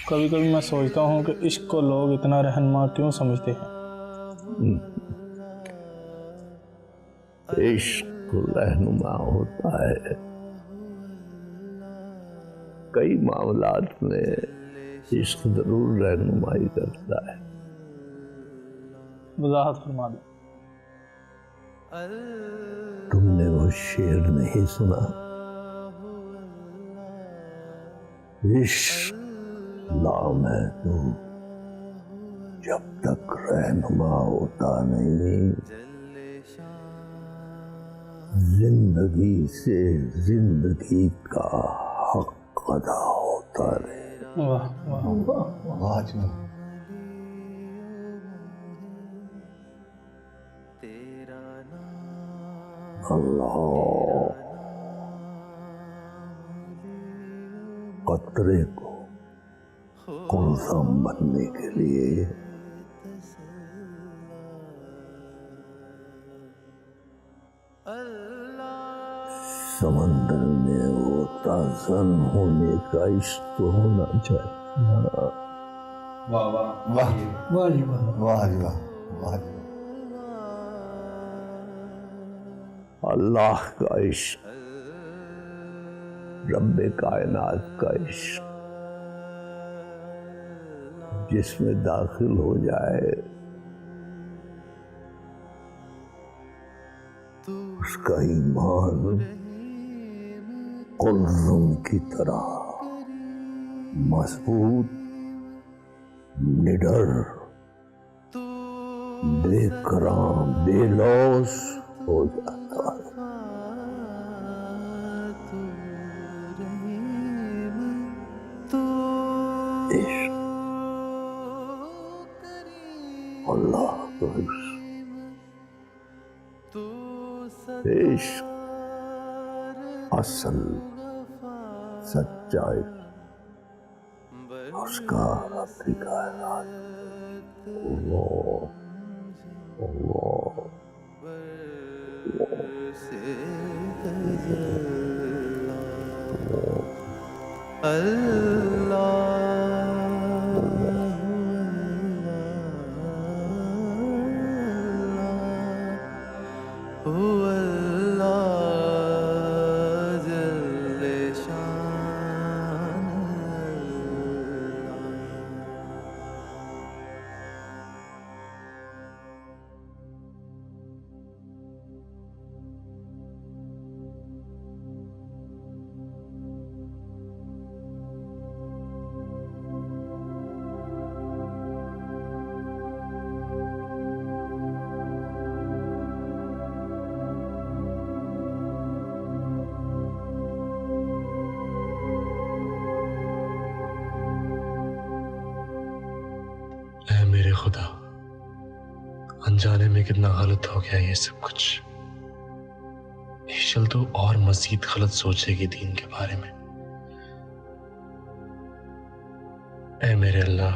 कभी कभी मैं सोचता हूँ कि इश्क को लोग इतना रहनुमा क्यों समझते हैं। इश्क रहनुमा होता है, कई मामलात में इश्क जरूर रहनुमाई करता है। वजाहत फरमा दो। तुमने वो शेर नहीं सुना? इश्क नाम है तू, जब तक रहनुमा होता नहीं, जिंदगी से जिंदगी का हक अदा होता रहे। वाह वाह वाह वाह। अल्लाह कतरे को कुलसम बनने के लिए समंदर में वो ताज़न होने का इश्क तो होना चाहिए। वाह वाह वाह वाह जी वाह वाह जी वाह वाह। अल्लाह का इश्क, रब्बे कायनात का इश्क जिसमें दाखिल हो जाए उसका ईमान कुल्ज़ुम की तरह मजबूत, निडर, बेकराम, बेलौस हो जाता है। इश्क, अल्लाह का इश्क असल सच्चा इश्क, उसका रब्बी कायनात मेरे खुदा, अनजाने में कितना गलत हो गया ये सब कुछ। ईशल तो और मजीद गलत सोचेगी दीन के बारे में। ऐ मेरे अल्लाह,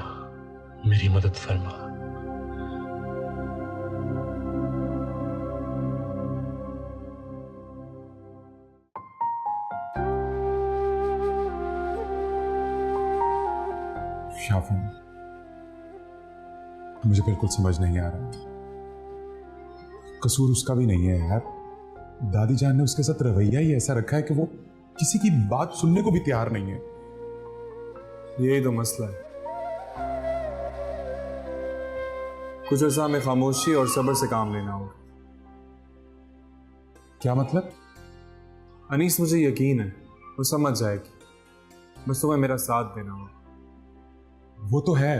मेरी मदद फरमा। शाफिन, मुझे बिल्कुल समझ नहीं आ रहा। कसूर उसका भी नहीं है यार। दादी जान ने उसके साथ रवैया ही ऐसा रखा है कि वो किसी की बात सुनने को भी तैयार नहीं है। यही तो मसला है। कुछ अर्सा हमें खामोशी और सब्र से काम लेना होगा। क्या मतलब? अनीस, मुझे यकीन है वो समझ जाएगी, बस तुम्हें मेरा साथ देना होगा। वो तो है,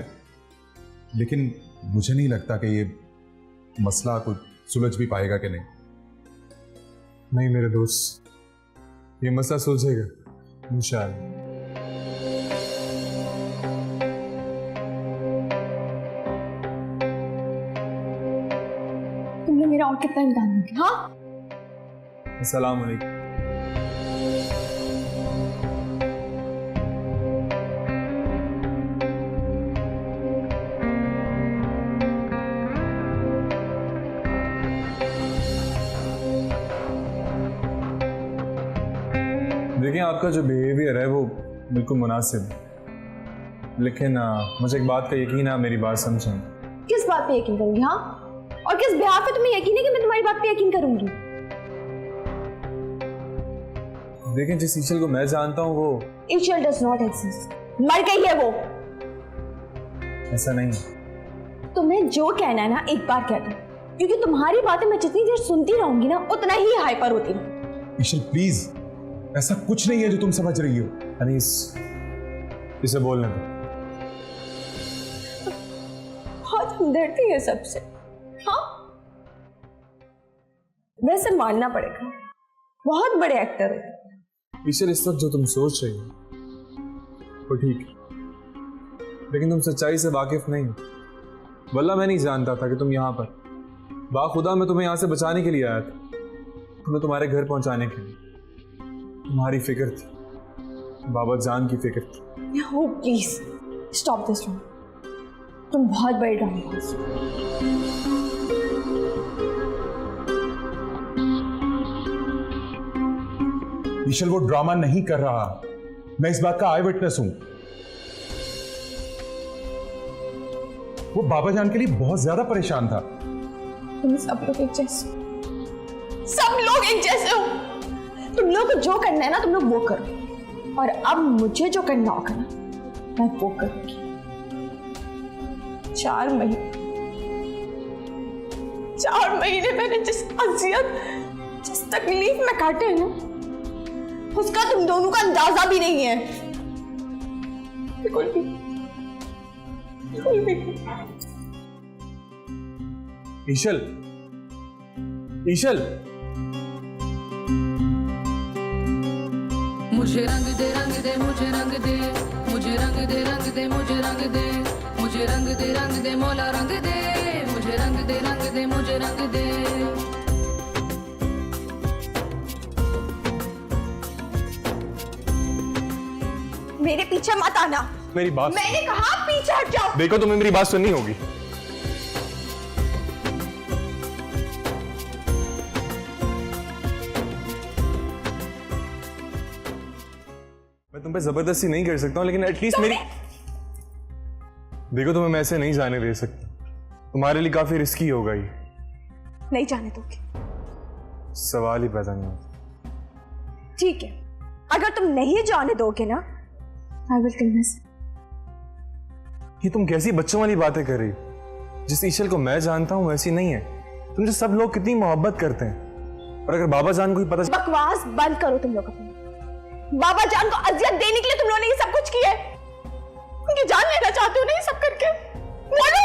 लेकिन मुझे नहीं लगता कि ये मसला कुछ सुलझ भी पाएगा कि नहीं। नहीं मेरे दोस्त, ये मसला सुलझेगा इंशाअल्लाह। तुमने मेरा और कितना इम्तिहान किया? हाँ, अस्सलाम वालेकुम। देखिए, आपका जो बिहेवियर है वो बिल्कुल मुनासिब है। लेकिन मुझे एक बात का यकीन है, मेरी बात समझें। किस बात पे यकीन करूंगी? हाँ, और किस बिहाफ पे तुम्हें यकीन है कि मैं तुम्हारी बात पे यकीन करूंगी? लेकिन जिस ईशल को मैं जानता हूँ वो ईशल डज नॉट एग्जिस्ट, मर गई है वो। ऐसा नहीं है। तुम्हें जो कहना है ना एक बार कह दो, क्योंकि तुम्हारी बातें मैं जितनी देर सुनती रहूंगी ना उतना ही हाइपर होती रहूंगी। ईशल प्लीज, ऐसा कुछ नहीं है जो तुम समझ रही हो। अनीस, इसे बोलने दो। बहुत हमदर्दी है सबसे। हाँ, वैसे मानना पड़ेगा, बहुत बड़े एक्टर हो। ईशल, इस वक्त जो तुम सोच रही हो वो ठीक है, लेकिन तुम सच्चाई से वाकिफ नहीं हो। वल्ला मैं नहीं जानता था कि तुम यहाँ पर। बाखुदा मैं तुम्हें यहाँ से बचाने के लिए आया था, तुम्हें तुम्हारे घर पहुंचाने के लिए। तुम्हारी फिक्र थी, बाबा जान की फिक्र थी। हो प्लीज स्टॉप दिस ड्रामा। तुम बहुत बड़े ड्रामेबाज हो। ईशल वो ड्रामा नहीं कर रहा, मैं इस बात का आई विटनेस हूं। वो बाबा जान के लिए बहुत ज्यादा परेशान था। तुम सब लोग एक जैसे, सब लोग एक जैसे हो। तुम लोग को जो करना है ना तुम लोग वो करो, और अब मुझे जो करना होगा ना मैं वो करूंगी। 4 महीने मैंने जिस अजियत, जिस तकलीफ में काटे हैं ना, उसका तुम दोनों का अंदाजा भी नहीं है। बिल्कुल भी, बिल्कुल भी। ईशल, ईशल, मुझे रंग दे, रंग दे, मुझे रंग दे, मुझे रंग दे, रंग दे, मुझे रंग दे, मुझे रंग दे, रंग दे, मौला रंग दे, मुझे रंग दे, रंग दे, मुझे रंग दे। मेरे पीछे मत आना। मेरी बात, मैंने कहा पीछे हट जाओ। देखो तुम्हें मेरी बात सुननी होगी। मैं तुम पे जबरदस्ती नहीं कर सकता हूँ, लेकिन एटलीस्ट मेरी देखो, तुम्हें मैं ऐसे नहीं जाने दे सकता। तुम्हारे लिए काफी रिस्की होगा ये। नहीं जाने दोगे? सवाल ही पैदा नहीं होता। ठीक है, अगर तुम नहीं जाने दोगे ना I will kill myself. ये तुम कैसी बच्चों वाली बातें कर रही हो? जिस ईशल को मैं जानता हूँ वैसी नहीं है। तुमसे सब लोग कितनी मोहब्बत करते हैं, और अगर बाबा जान को ही पता। बकवास बंद करो तुम लोग अपनी। बाबा जान को अजियत देने के लिए तुम लोगों ने ये सब कुछ किया है। उनकी जान लेना चाहते हो ना ये सब करके? बोलो।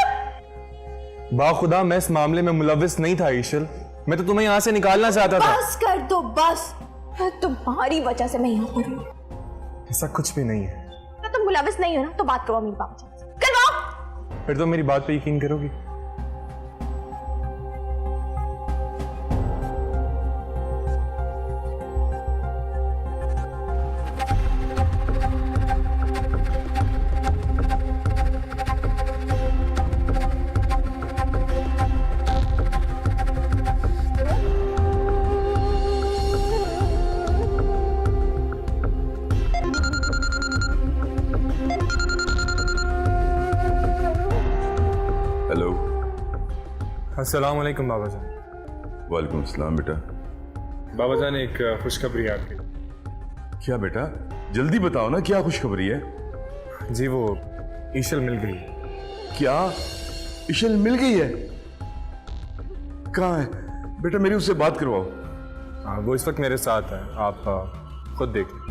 बाखुदा मैं इस मामले में मुलविस नहीं था ईशल, मैं तो तुम्हें यहाँ से निकालना चाहता था। बस कर दो बस, तुम्हारी वजह से मैं यहाँ पर हूँ। ऐसा कुछ भी नहीं है। तुम मुलविस नहीं हो ना तो बात करो अमीर बाबा जान से। करवाओ। फिर तो मेरी बात पे यकीन करोगी? अस्सलाम वालेकुम बाबा जान। वालेकुम सलाम बेटा। बाबा जान एक खुशखबरी आपके। क्या बेटा, जल्दी बताओ ना, क्या खुशखबरी है? जी वो ईशल मिल गई। क्या ईशल मिल गई है? कहाँ है बेटा? मेरी उससे बात करवाओ। हाँ, वो इस वक्त मेरे साथ है, आप खुद देख लें।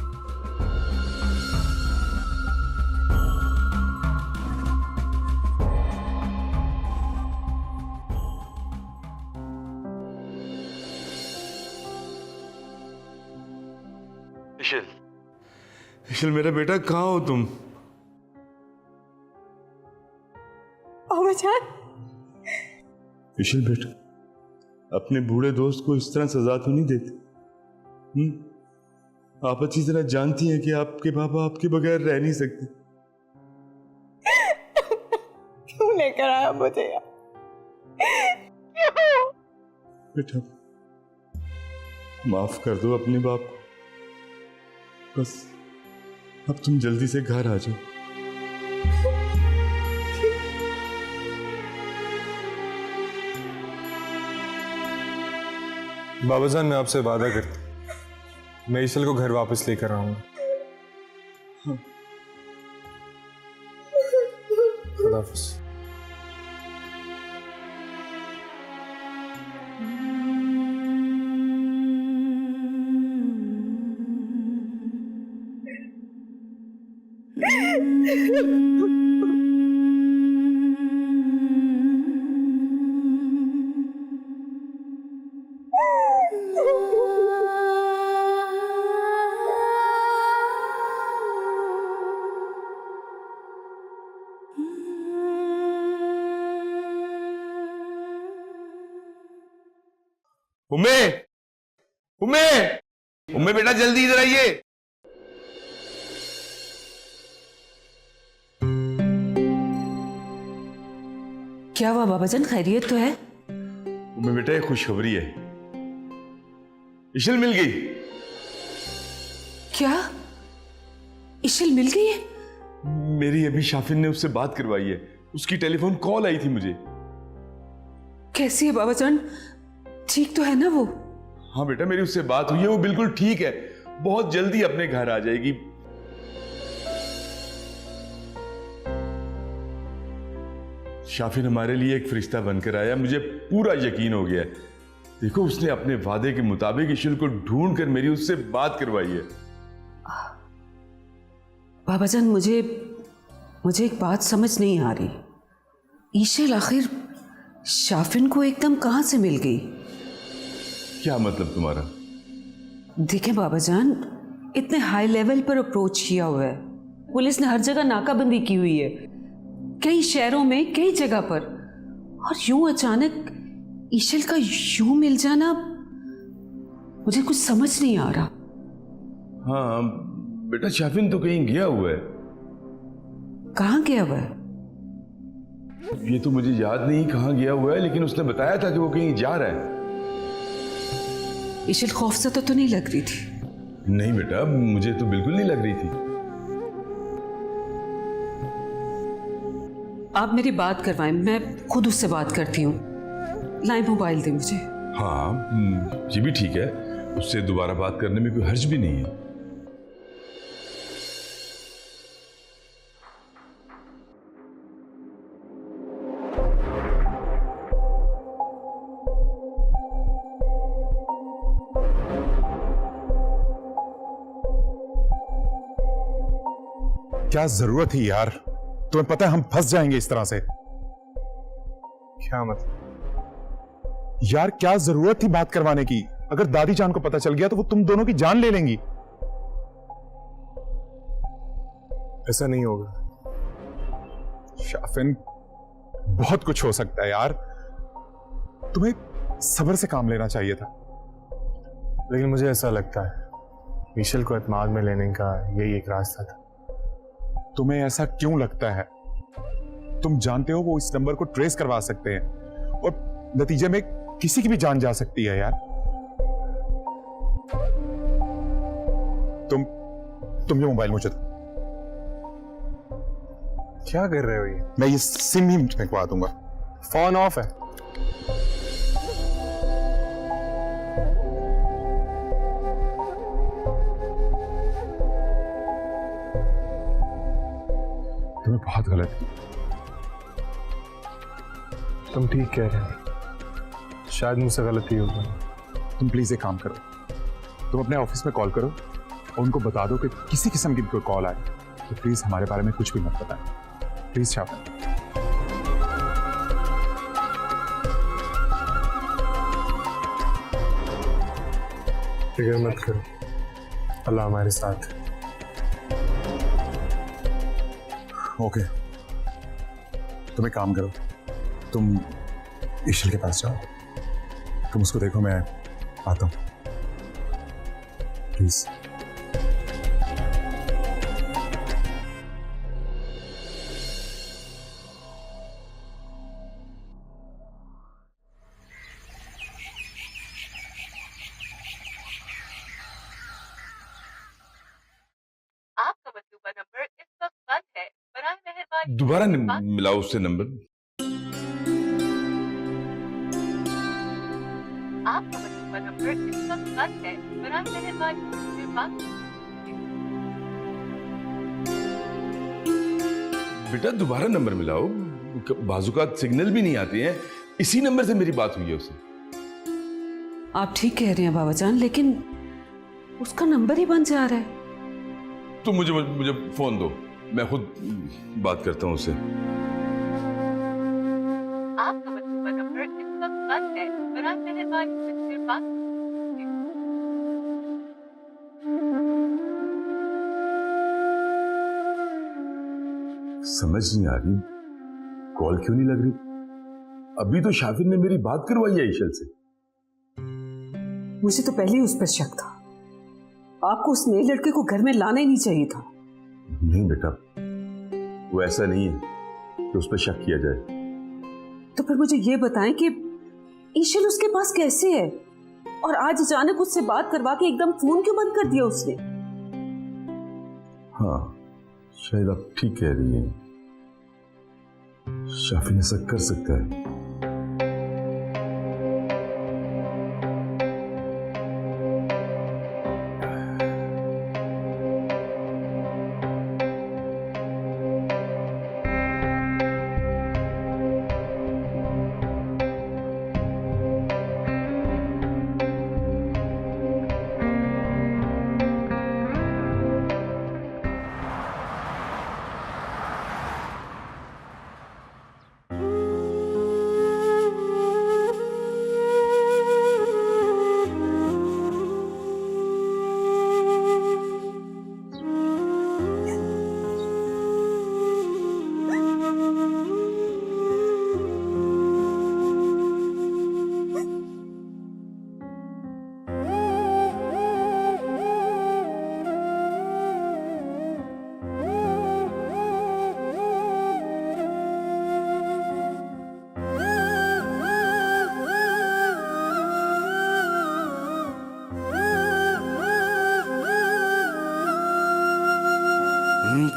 ईशल मेरा बेटा, कहाँ हो तुम? बाबा जान। ईशल बेटा, अपने बूढ़े दोस्त को इस तरह सजा तो नहीं देते? आप अच्छी तरह जानती हैं कि आपके बाबा आपके बगैर रह नहीं सकते। क्यों लेकर आया मुझे यार? बेटा माफ कर दो अपने बाप को, बस अब तुम जल्दी से घर आ जाओ। बाबा जान, मैं आपसे वादा करता, मैं ईशल को घर वापस लेकर आऊंगा। खुदा हाफिज़। उम्मे, उम्मे, उम्मे बेटा जल्दी इधर आइए। क्या हुआ बाबाजान, खैरियत तो है? उम्मे बेटा एक खुशखबरी है, इशल मिल गई। क्या इशल मिल गई है? मेरी अभी शाफिन ने उससे बात करवाई है, उसकी टेलीफोन कॉल आई थी मुझे। कैसी है बाबाजान, ठीक तो है ना वो? हाँ बेटा, मेरी उससे बात हुई है, वो बिल्कुल ठीक है, बहुत जल्दी अपने घर आ जाएगी। शाफिन हमारे लिए एक फरिश्ता बनकर आया, मुझे पूरा यकीन हो गया। देखो, उसने अपने वादे के मुताबिक इशल को ढूंढ कर मेरी उससे बात करवाई है। बाबाजान, मुझे एक बात समझ नहीं आ रही, ईशल आखिर शाफिन को एकदम कहां से मिल गई? क्या मतलब तुम्हारा? देखें बाबाजान, इतने हाई लेवल पर अप्रोच किया हुआ है, पुलिस ने हर जगह नाकाबंदी की हुई है, कई शहरों में, कई जगह पर, और यूं अचानक ईशल का यूं मिल जाना मुझे कुछ समझ नहीं आ रहा। हाँ बेटा, शाफिन तो कहीं गया हुआ है। कहाँ गया हुआ है? ये तो मुझे याद नहीं कहाँ गया हुआ है, लेकिन उसने बताया था कि वो कहीं जा रहा है। इशल खौफज़दा तो नहीं लग रही थी? नहीं बेटा, मुझे तो बिल्कुल नहीं लग रही थी। आप मेरी बात करवाएं, मैं खुद उससे बात करती हूँ। लाइए मोबाइल दे मुझे। हाँ ये भी ठीक है, उससे दोबारा बात करने में कोई हर्ज भी नहीं है। क्या जरूरत थी यार, तुम्हें पता है हम फंस जाएंगे इस तरह से। क्या मतलब? यार क्या जरूरत थी बात करवाने की? अगर दादी जान को पता चल गया तो वो तुम दोनों की जान ले लेंगी। ऐसा नहीं होगा। शाफिन, बहुत कुछ हो सकता है यार, तुम्हें सब्र से काम लेना चाहिए था। लेकिन मुझे ऐसा लगता है ईशल को एतमाद में लेने का यही एक रास्ता था। तुम्हें ऐसा क्यों लगता है? तुम जानते हो वो इस नंबर को ट्रेस करवा सकते हैं और नतीजे में किसी की भी जान जा सकती है यार। तुम ये मोबाइल मुझे दो। क्या कर रहे हो ये? मैं ये सिम ही फेंकवा दूंगा। फोन ऑफ है। तुम्हें बहुत गलत। तुम ठीक कह रहे हो, शायद मुझसे गलती होगी। तुम प्लीज एक काम करो, तुम अपने ऑफिस में कॉल करो और उनको बता दो कि किसी किस्म की कोई कॉल आए तो प्लीज हमारे बारे में कुछ भी मत बताएं। प्लीज शाफिन। फिक्र मत करो, अल्लाह हमारे साथ। ओके, तुम एक काम करो, तुम ईशल के पास जाओ, तुम उसको देखो, मैं आता हूं प्लीज। आपका मतलूबा नंबर इस वक्त बंद है, बराए मेहरबानी दोबारा मिलाओ उससे नंबर। आपका वर्तमान नंबर इस वक्त बंद है, बराबर मेहरबानी फिर बात। बेटा दोबारा नंबर मिलाओ, बाजुकात सिग्नल भी नहीं आती हैं। इसी नंबर से मेरी बात हुई है उससे। आप ठीक कह रहे हैं बाबा जान, लेकिन उसका नंबर ही बंद जा रहा है। तो मुझे फोन दो, मैं खुद बात करता हूँ उससे। आपका वर्तमान नंबर इस वक्त बंद है, बराबर मेहरबानी फिर बात। समझ नहीं आ रही कॉल क्यों नहीं लग रही। अभी तो शाफिर ने मेरी बात करवाई है ईशल से। मुझे तो पहले ही उस पर शक था। आपको उस नए लड़के को घर में लाना ही नहीं चाहिए था। नहीं बेटा, वो ऐसा नहीं है कि उस पर शक किया जाए। तो फिर मुझे ये बताएं कि ईशल उसके पास कैसे है, और आज अचानक उससे बात करवा के एकदम फोन क्यों बंद कर दिया उसने? हाँ, शायद आप ठीक कह रही हैं। शाफिर ऐसा कर सकता है।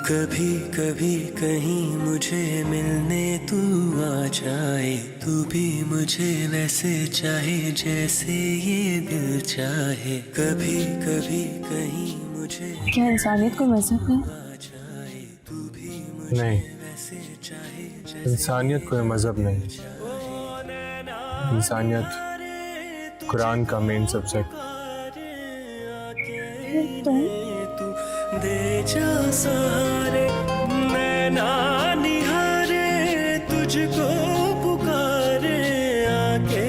कभी कभी कहीं मुझे मिलने तू आ जाए, तू भी मुझे वैसे चाहे जैसे ये दिल चाहे। कभी कभी कहीं मुझे क्या इंसानियत को मजहब नहीं? आ जाए, तू भी मुझे नहीं, वैसे चाहे जैसे। इंसानियत कोई मजहब नहीं। इंसानियत कुरान का मेन सब्जेक्ट। तू दे जा सहारे, नैना निहारे तुझको पुकारे, आके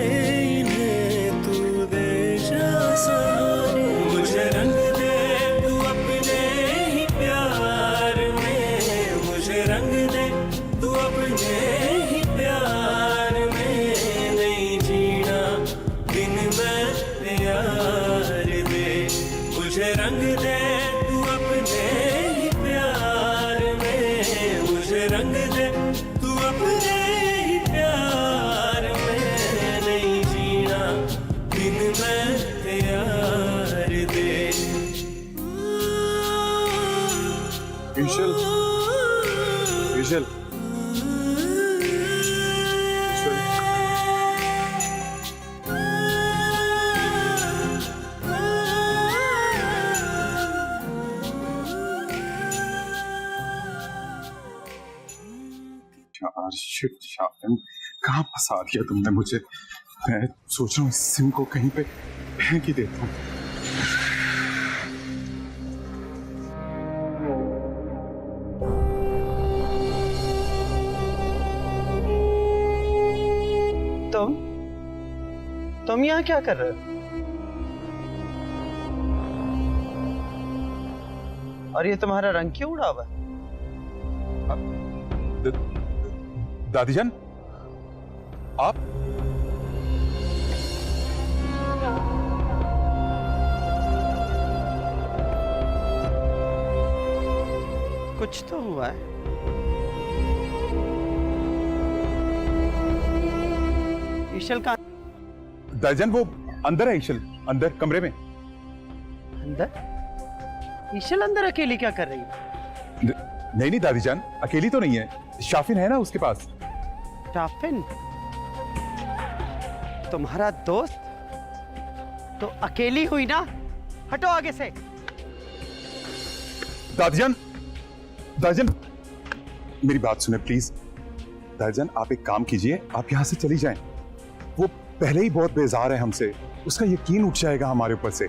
इन्हें तू दे जा सहारे। मुझे रंग दे तू अपने ही प्यार में, मुझे रंग दे तू अपने ही प्यार में। नहीं जीना बिन मैं यार दे, मुझे रंग दे तू अपने ही प्यार में, मुझे रंग दे तू अपने ही प्यार में। नहीं जीना बिन मैं यार दे। ईशल, ईशल, शिट शाफिन, कहाँ फंसा दिया तुमने मुझे। मैं सोच रहा हूँ इस सिम को कहीं पे फेंक ही देता हूँ। तुम यहाँ क्या कर रहे हो? और ये तुम्हारा रंग क्यों उड़ा हुआ है? दादीजान, आप? कुछ तो हुआ है। ईशल का दादीजान वो अंदर है, ईशल अंदर कमरे में। अंदर? ईशल अंदर अकेली क्या कर रही है? नहीं नहीं दादीजान, अकेली तो नहीं है। शाफिन है ना उसके पास। शाफिन तुम्हारा दोस्त तो अकेली हुई ना, हटो आगे से। दादीजान, दादीजान मेरी बात सुने प्लीज। दादीजान आप एक काम कीजिए, आप यहां से चली जाएं। वो पहले ही बहुत बेजार है हमसे, उसका यकीन उठ जाएगा हमारे ऊपर से।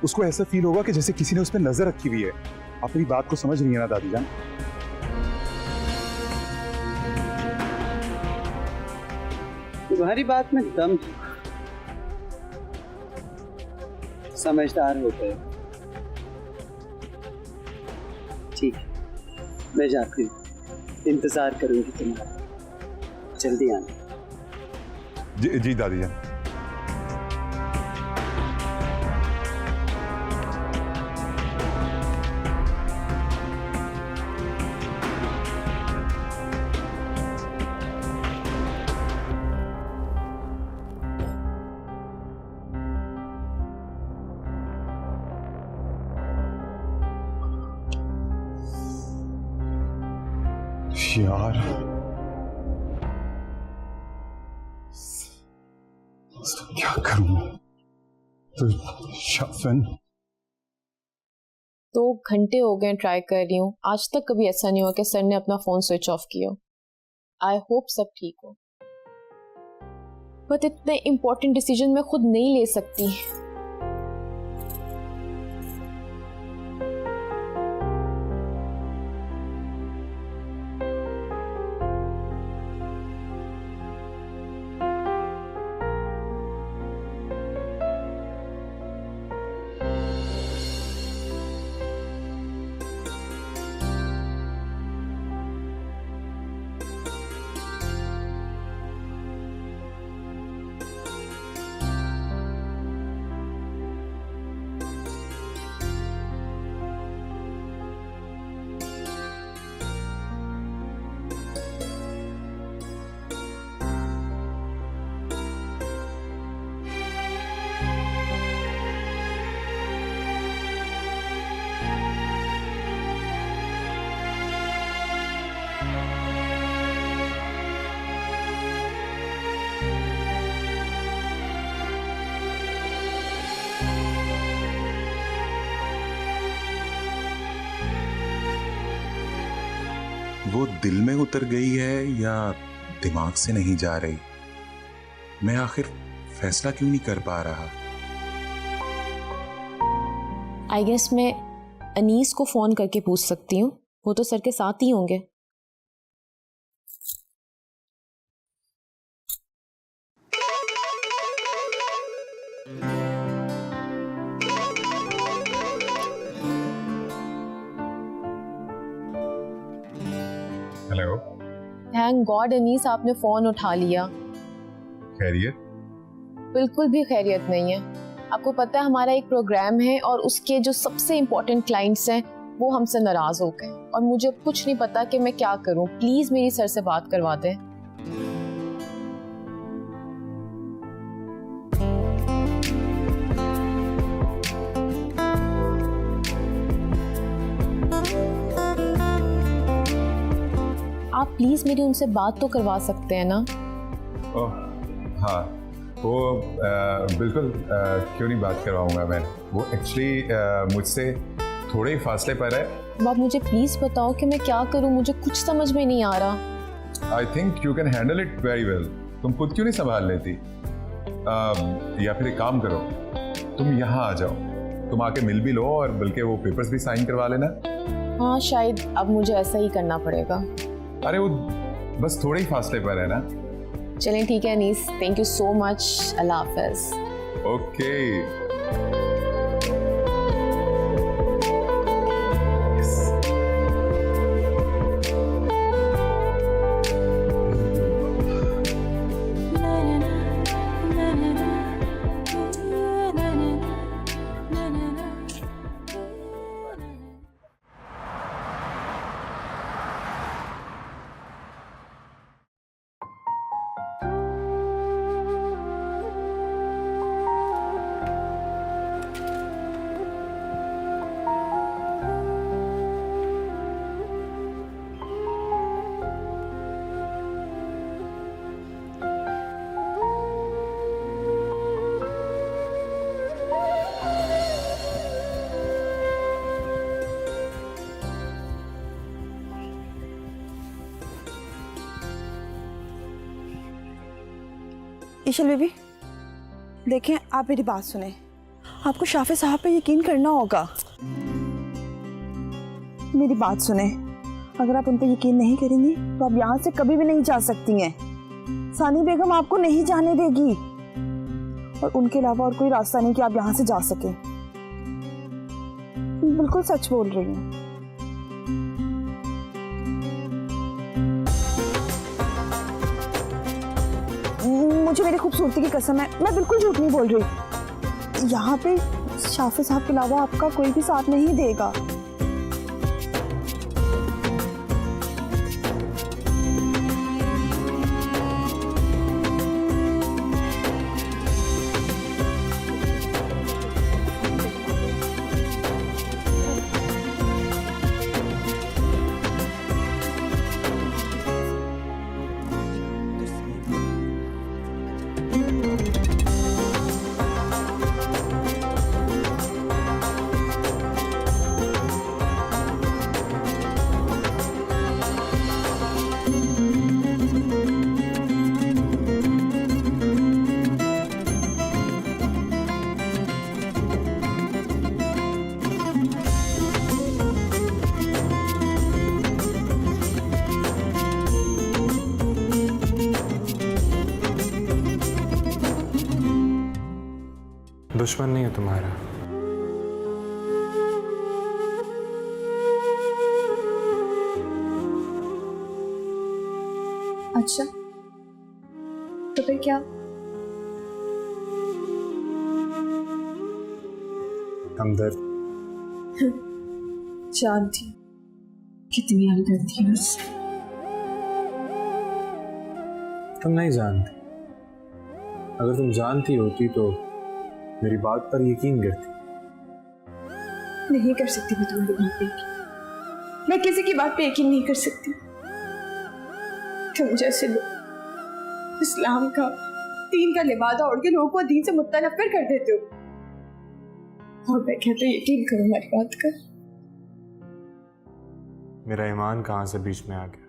उसको ऐसा फील होगा कि जैसे किसी ने उस पर नजर रखी हुई है। आप मेरी बात को समझ रही है ना दादीजान? तुम्हारी बात में दम, समझदार होते हो। ठीक है, मैं जाती हूँ, इंतजार करूंगी तुम्हारा, जल्दी आना। जी दादीजान। यार क्या करूं? तो शाफिन 2 घंटे हो गए ट्राई कर रही हूँ, आज तक कभी ऐसा नहीं हुआ कि सर ने अपना फोन स्विच ऑफ किया। आई होप सब ठीक हो, बट इतने इम्पोर्टेंट डिसीजन मैं खुद नहीं ले सकती। वो दिल में उतर गई है या दिमाग से नहीं जा रही? मैं आखिर फैसला क्यों नहीं कर पा रहा? आई गेस मैं अनीस को फोन करके पूछ सकती हूँ, वो तो सर के साथ ही होंगे। हेलो। थैंक गॉड अनीस आपने फोन उठा लिया। खैरियत? बिल्कुल भी खैरियत नहीं है। आपको पता है हमारा एक प्रोग्राम है और उसके जो सबसे इम्पोर्टेंट क्लाइंट्स हैं वो हमसे नाराज हो गए और मुझे कुछ नहीं पता कि मैं क्या करूं। प्लीज मेरी सर से बात करवा दें। आप प्लीज मेरी उनसे बात तो करवा सकते हैं ना? ओह हाँ, वो बिल्कुल क्यों नहीं बात करवाऊंगा मैं। वो एक्चुअली मुझसे थोड़े ही फासले पर है। अब आप मुझे प्लीज बताओ कि मैं क्या करूं, मुझे कुछ समझ में नहीं आ रहा। I think you can handle it very well. तुम खुद क्यों नहीं संभाल लेती? या फिर एक काम करो, तुम यहाँ आ जाओ, तुम आके मिल भी लो और बल्कि वो पेपर्स भी साइन करवा लेना। हाँ शायद अब मुझे ऐसा ही करना पड़ेगा। अरे वो बस थोड़े ही फासले पर है ना। चलें ठीक है Anees, thank you so much. अल्लाह हाफिज। ओके। ईशल बेबी, देखें, आप मेरी बात सुने। आपको शाफे साहब पे यकीन करना होगा। मेरी बात सुने, अगर आप उन पे यकीन नहीं करेंगी तो आप यहाँ से कभी भी नहीं जा सकती हैं। सानी बेगम आपको नहीं जाने देगी और उनके अलावा और कोई रास्ता नहीं कि आप यहाँ से जा सके। बिल्कुल सच बोल रही हूँ। मुझे मेरी खूबसूरती की कसम है, मैं बिल्कुल झूठ नहीं बोल रही। यहाँ पे शाफे साहब के अलावा आपका कोई भी साथ नहीं देगा। दुश्मन नहीं है तुम्हारा। अच्छा, तो फिर क्या? हमदर्द। जानती कितनी हमदर्द थी उससे। तुम नहीं जानती। अगर तुम जानती होती तो मेरी बात पर यकीन करती। नहीं कर सकती मैं तुम्हारी बात पे यकीन। मैं किसी की बात पे यकीन नहीं कर सकती। तुम जैसे लोग इस्लाम का, दीन का लिबादा ओढ़ के लोगों को दीन से मुतनफ़िर कर देते हो। और मैं कहते यकीन करो हमारी बात का। मेरा ईमान कहां से बीच में आ गया।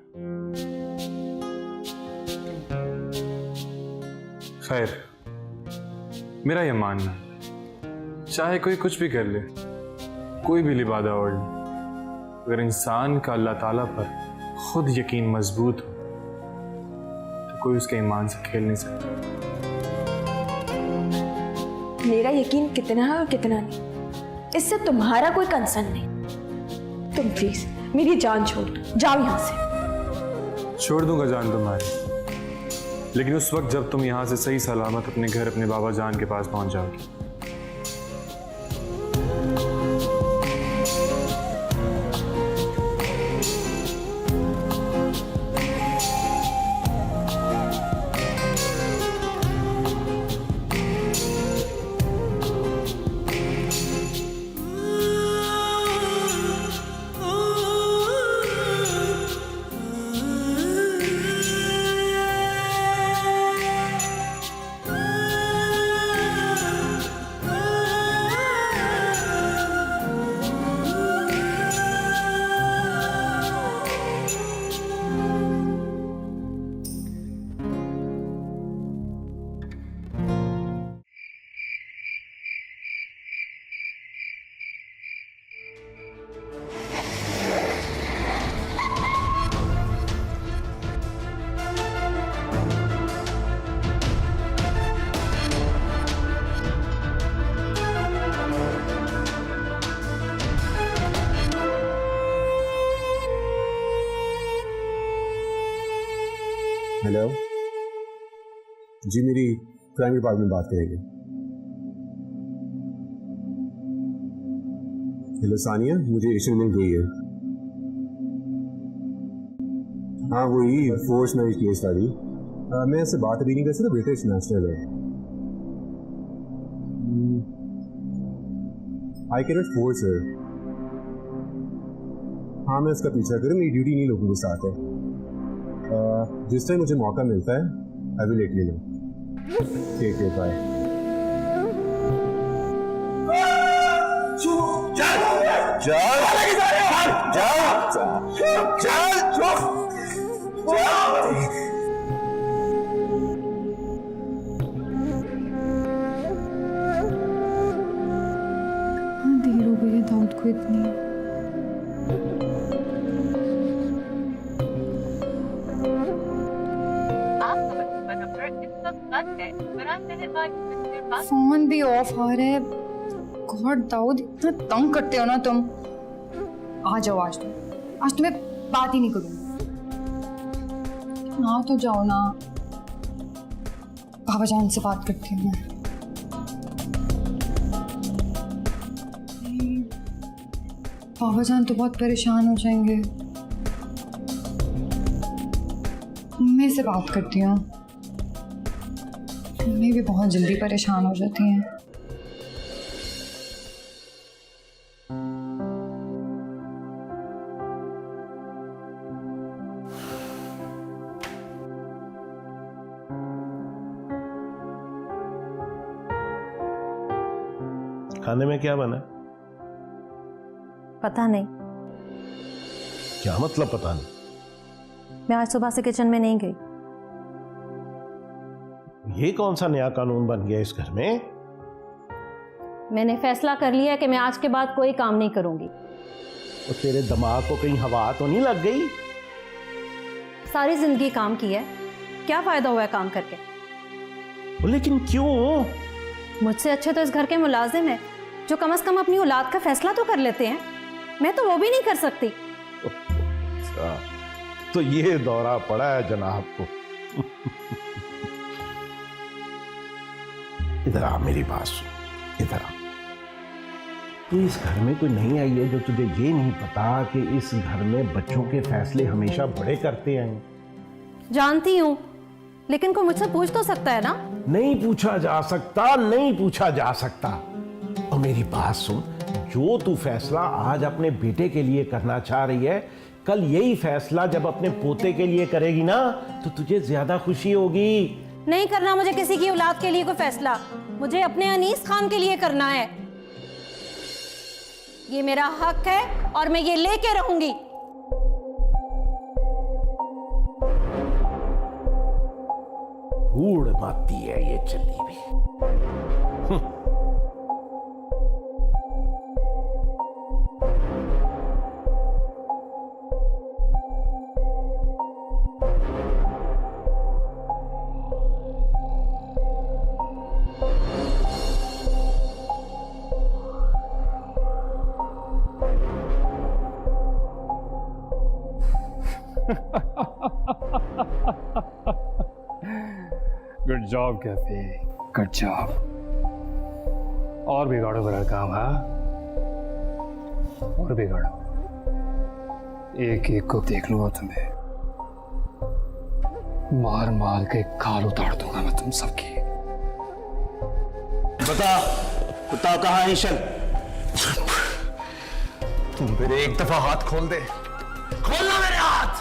खैर, मेरा ये मानना है, चाहे कोई कुछ भी कर ले, कोई भी लिबादा ओढ़ ले, अगर इंसान का अल्लाह ताला पर खुद यकीन मजबूत हो तो कोई उसके ईमान से खेल नहीं सकता। मेरा यकीन कितना है और कितना नहीं, इससे तुम्हारा कोई कंसर्न नहीं। तुम प्लीज मेरी जान छोड़ दो, जाओ यहाँ से। छोड़ दूंगा जान तुम्हारी, लेकिन उस वक्त जब तुम यहाँ से सही सलामत अपने घर, अपने बाबा जान के पास पहुंच जाओगी। हेलो जी, मेरी क्राइम डिपार्टमेंट बात करेंगे। हेलो सानिया, मुझे इशू मिल गई है। हाँ वही फोर्स मैरिज केस वाली। मैं इससे बात अभी नहीं कर सकता, ब्रिटिश नेशनल है। I can not force her. हाँ मैं इसका पीछा करूँ, मेरी ड्यूटी नहीं लोगों के साथ है। जिस टाइम मुझे मौका मिलता है I will let you know. Take care, bye. Phone भी ऑफ आ रहा है। गॉड दाऊद, इतना तंग करते हो ना तुम। आ जाओ, आज तुम्हें बात ही नहीं करूंगी। आ तो जाओ ना, बाबा जान से बात करती हूँ मैं। बाबा जान तो बहुत परेशान हो जाएंगे। मम्मी से बात करती हूँ, मम्मी भी बहुत जल्दी परेशान हो जाती हैं। खाने में क्या बना? पता नहीं। क्या मतलब पता नहीं? मैं आज सुबह से किचन में नहीं गई। ये कौन सा नया कानून बन गया इस घर में? मैंने फैसला कर लिया कि मैं आज के बाद कोई काम नहीं करूंगी। तो तेरे दिमाग को कहीं हवा तो नहीं लग गई? सारी जिंदगी काम की है, क्या फायदा हुआ है काम करके? लेकिन क्यों? मुझसे अच्छे तो इस घर के मुलाजिम हैं, जो कम से कम अपनी औलाद का फैसला तो कर लेते हैं। मैं तो वो भी नहीं कर सकती। अच्छा, तो ये दौरा पड़ा है जनाब को। इधर आ, मेरी बात सुन, इधर आ। तू इस घर में कोई नहीं आई है जो तुझे ये नहीं पता कि इस घर में बच्चों के फैसले हमेशा बड़े करते हैं? जानती हूँ, लेकिन कोई मुझसे पूछ तो सकता है ना? नहीं पूछा जा सकता, नहीं पूछा जा सकता। और मेरी बात सुन, जो तू फैसला आज अपने बेटे के लिए करना चाह रही है, कल यही फैसला जब अपने पोते के लिए करेगी ना, तो तुझे ज्यादा खुशी होगी। नहीं करना मुझे किसी की औलाद के लिए कोई फैसला, मुझे अपने अनीस खान के लिए करना है। ये मेरा हक है और मैं ये लेके रहूंगी। भूड़ माती है ये चली भी। Good job cafe, good job. और बिगाड़ो मेरा काम। हाँ, और बिगाड़ो, एक एक को देख लूंगा तुम्हें, मार मार के खाल उतार दूंगा मैं तुम सबकी। बता कहाँ है ईशन? तुम फिर एक दफा हाथ खोल दे। खोलना मेरे हाथ।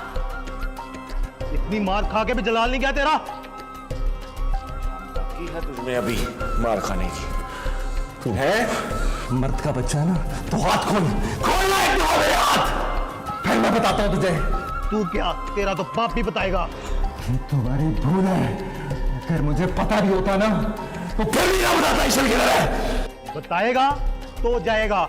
इतनी मार खा के भी जलाल नहीं गया तेरा? बाकी है तुझमें अभी मार खाने की। तू है मर्द का बच्चा ना, तो हाथ खोल। खोलना एक दफा मेरे हाथ, फिर मैं बताता हूं तुझे। तू क्या, तेरा तो बाप भी बताएगा। ये तुम्हारी भूल है, अगर मुझे पता भी होता ना तो फिर भी ना बताता ईशन किधर है। बताएगा तो जाएगा।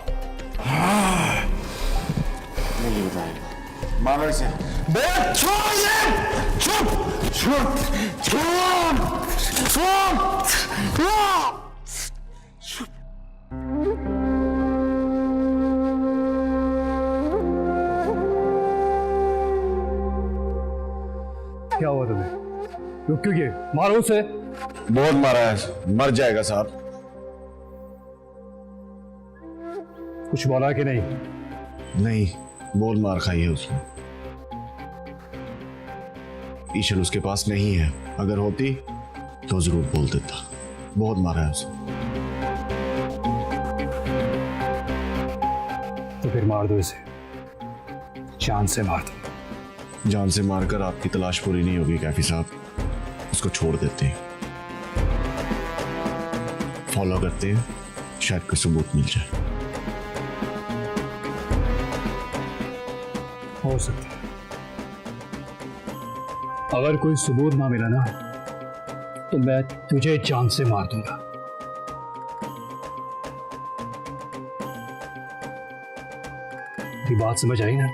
नहीं बताएगा, मानो इसे। छोड़ दे, चुप चुप चुप चुप चुप। क्या हुआ तुम्हें? रुक क्यों गए? मारो उसे। बहुत मारा है, मर जाएगा साहब। कुछ बोला कि नहीं? नहीं, बहुत मार खाई है उसने। ईशन उसके पास नहीं है, अगर होती तो जरूर बोल देता। बहुत मारा है उसे। तो फिर मार दो इसे, जान से मार दो। जान से मारकर आपकी तलाश पूरी नहीं होगी कैफी साहब, उसको छोड़ देते हैं, फॉलो करते हैं, शायद कोई सबूत मिल जाए। हो सकता है, अगर कोई सबूत ना मिला ना तो मैं तुझे जान से मार दूंगा। ये बात समझ आई ना?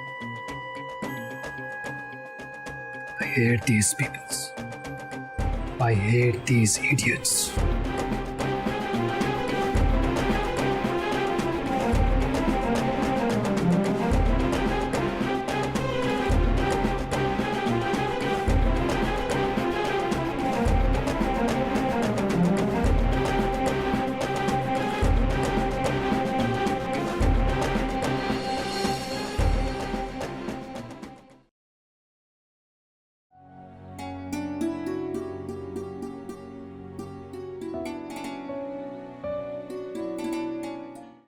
I hate these people. I hate these idiots.